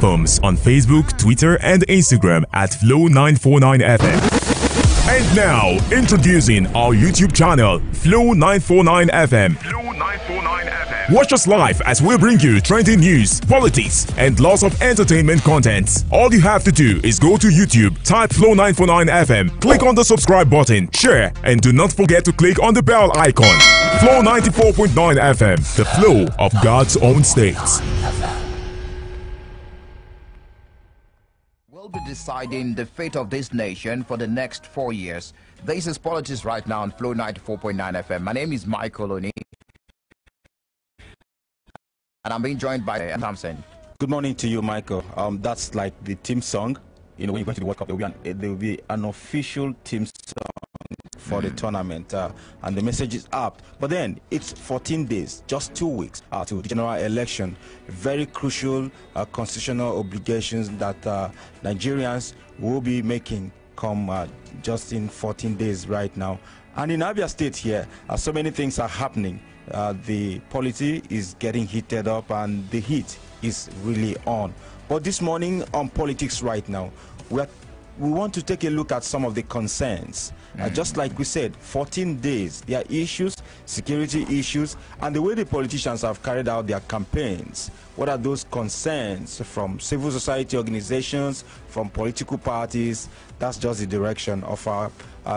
platforms on Facebook, Twitter, and Instagram at Flow949FM. And now, introducing our YouTube channel, Flow949FM. Watch us live as we bring you trending news, politics, and lots of entertainment content. All you have to do is go to YouTube, type Flow949FM, click on the subscribe button, share, and do not forget to click on the bell icon. Flow 94.9 FM, the flow of God's own state. We'll be deciding the fate of this nation for the next 4 years. This is Politics Right Now on Flow 94.9 FM. My name is Michael Oni, and I'm being joined by Sampson. Good morning to you, Michael. That's like the team song. You know, when you go to the World Cup, there will be an official team song for the tournament, and the message is up. But then it's 14 days, just 2 weeks to the general election. Very crucial constitutional obligations that Nigerians will be making come just in 14 days right now. And in Abia State here, so many things are happening. The polity is getting heated up and the heat is really on. But this morning on Politics Right Now, we want to take a look at some of the concerns. Just like we said, 14 days, there are issues, security issues, and the way the politicians have carried out their campaigns. What are those concerns from civil society organizations, from political parties? That's just the direction of our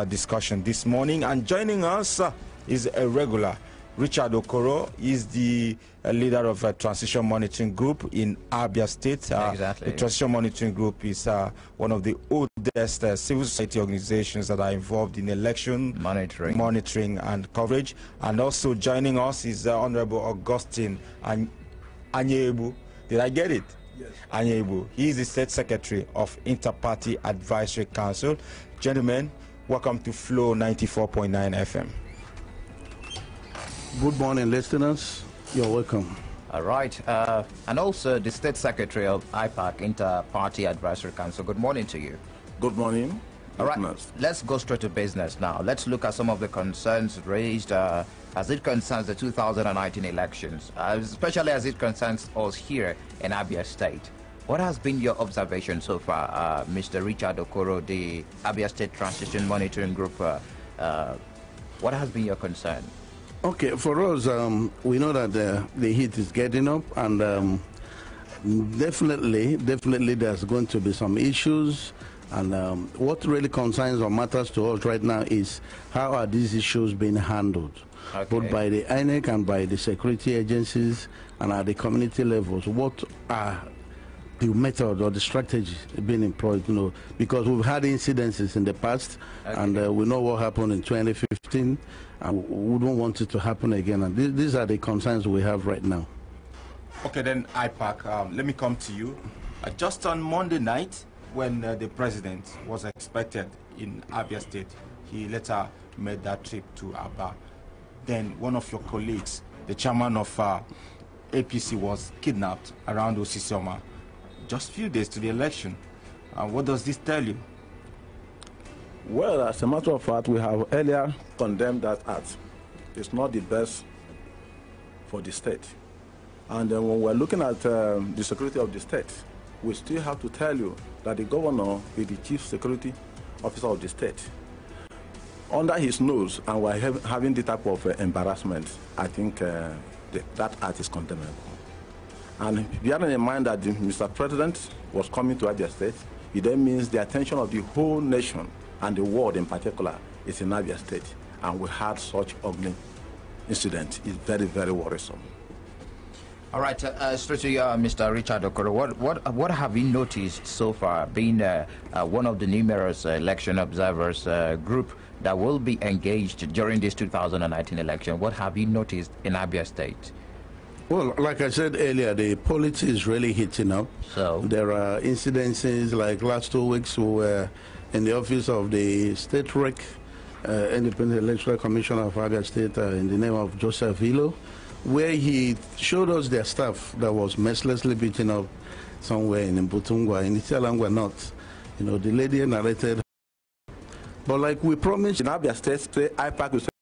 discussion this morning. And joining us is a regular. Richard Okoro is the leader of a transition monitoring group in Abia State. Exactly. The transition monitoring group is one of the oldest civil society organizations that are involved in election monitoring and coverage. And also joining us is Honorable Augustine Anyebu. Did I get it? Yes. Anyebu. He is the State Secretary of Inter-Party Advisory Council. Gentlemen, welcome to Flow 94.9 FM. Good morning, listeners. You're welcome. All right. And also the State Secretary of IPAC, Inter-Party Advisory Council. Good morning to you. Good morning. All right. Let's go straight to business now. Let's look at some of the concerns raised as it concerns the 2019 elections, especially as it concerns us here in Abia State. What has been your observation so far, Mr. Richard Okoro, the Abia State Transition Monitoring Group? What has been your concern? Okay, for us, we know that the heat is getting up, and definitely there's going to be some issues. And what really concerns or matters to us right now is how are these issues being handled, both by the INEC and by the security agencies and at the community levels. What are the method or the strategy being employed, you know, because we've had incidences in the past, and we know what happened in 2015, and we don't want it to happen again. And these are the concerns we have right now. Okay, then IPAC, let me come to you. Just on Monday night, when the president was expected in Abia State, he later made that trip to Aba. Then one of your colleagues, the chairman of APC, was kidnapped around Osisioma. Just a few days to the election. What does this tell you? Well, as a matter of fact, we have earlier condemned that act. It's not the best for the state. And when we're looking at the security of the state, we still have to tell you that the governor is the chief security officer of the state. Under his nose, and we're having the type of embarrassment, I think that act is condemnable. And bearing in mind that Mr. President was coming to Abia State, it then means the attention of the whole nation and the world in particular is in Abia State. And we had such ugly incident. It's very, very worrisome. All right, straight to you, Mr. Richard Okoro. What have you noticed so far, being one of the numerous election observers group that will be engaged during this 2019 election? What have you noticed in Abia State? Well, like I said earlier, the politics is really heating up. So there are incidences like last 2 weeks we were in the office of the State Rec, Independent Electoral Commissioner of Abia State, in the name of Joseph Hilo, where he showed us their staff that was mercilessly beaten up somewhere in Mbutungwa, in Itialangwa North. You know, the lady narrated. But like we promised in Abia State, IPAC